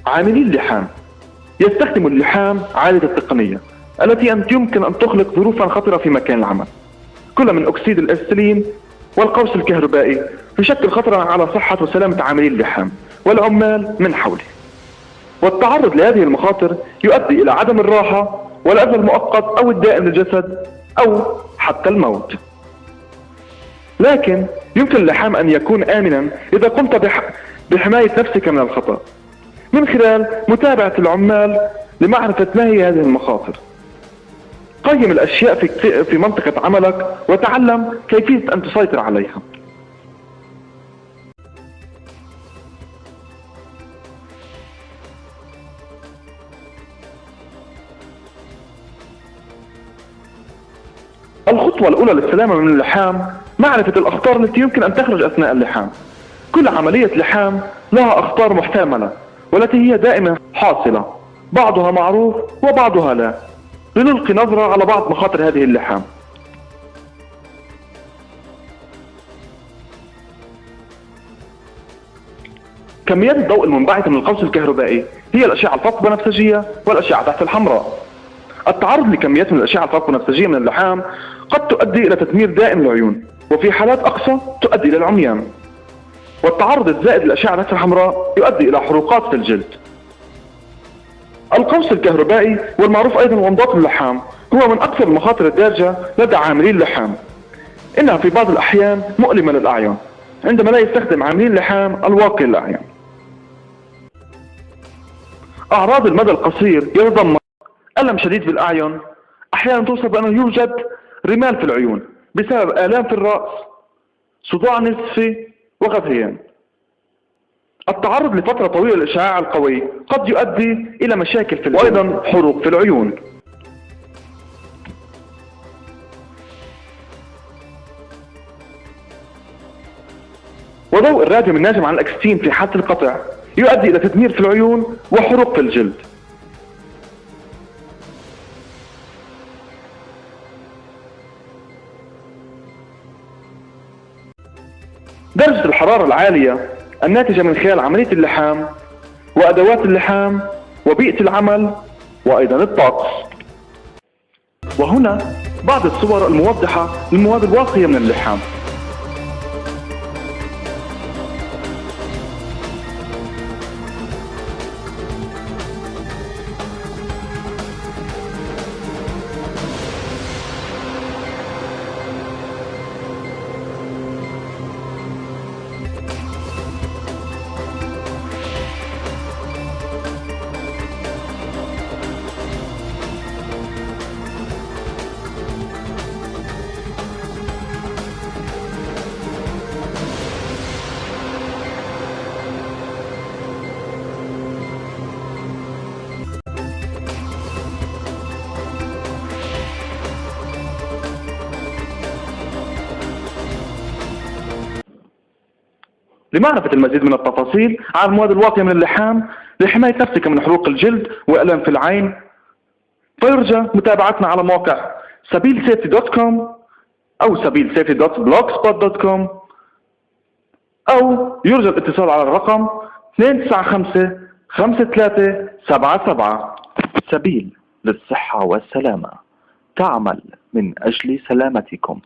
عاملي اللحام. يستخدم اللحام عالية التقنية التي يمكن أن تخلق ظروفا خطرة في مكان العمل، كل من أكسيد الأسيلين والقوس الكهربائي يشكل خطرا على صحة وسلامة عاملي اللحام والعمال من حوله. والتعرض لهذه المخاطر يؤدي إلى عدم الراحة والأذى المؤقت أو الدائم للجسد أو حتى الموت. لكن يمكن اللحام أن يكون آمنا إذا قمت بحماية نفسك من الخطأ من خلال متابعة العمال لمعرفة ما هي هذه المخاطر. قيم الأشياء في منطقة عملك وتعلم كيفية أن تسيطر عليها. الخطوة الأولى للسلامة من اللحام معرفة الأخطار التي يمكن أن تخرج أثناء اللحام. كل عملية لحام لها أخطار محتملة والتي هي دائما حاصلة، بعضها معروف وبعضها لا. لنلقي نظرة على بعض مخاطر هذه اللحام. كميات الضوء المنبعثة من القوس الكهربائي هي الأشعة الفوق بنفسجية والأشعة تحت الحمراء. التعرض لكميات من الأشعة الفوق بنفسجية من اللحام قد تؤدي إلى تدمير دائم للعيون، وفي حالات أقصى تؤدي إلى العميان. والتعرض الزائد للأشعة تحت الحمراء يؤدي إلى حروقات في الجلد. القوس الكهربائي والمعروف أيضا ومضاد اللحام هو من أكثر المخاطر الدارجة لدى عاملي اللحام. إنها في بعض الأحيان مؤلمة للأعين عندما لا يستخدم عاملي اللحام الواقي للأعين. أعراض المدى القصير يتضمن ألم شديد في الأعين، أحيانا توصف بأنه يوجد رمال في العيون بسبب آلام في الرأس، صداع نصفي وغثيان. التعرض لفترة طويلة للإشعاع القوي قد يؤدي إلى مشاكل في الجلد وأيضا حروق في العيون. وضوء الراديوم الناجم عن الأكسين في حالة القطع يؤدي إلى تدمير في العيون وحروق في الجلد. درجة الحرارة العالية الناتجة من خلال عملية اللحام وأدوات اللحام وبيئة العمل وأيضا الطقس. وهنا بعض الصور الموضحة للمواد الواقية من اللحام. لمعرفة المزيد من التفاصيل عن المواد الواقية من اللحام لحماية نفسك من حروق الجلد وألم في العين، فيرجى متابعتنا على موقع sabilsafety.com أو sabilsafety.blogspot.com، أو يرجى الاتصال على الرقم 295-5377. سبيل للصحة والسلامة، تعمل من أجل سلامتكم.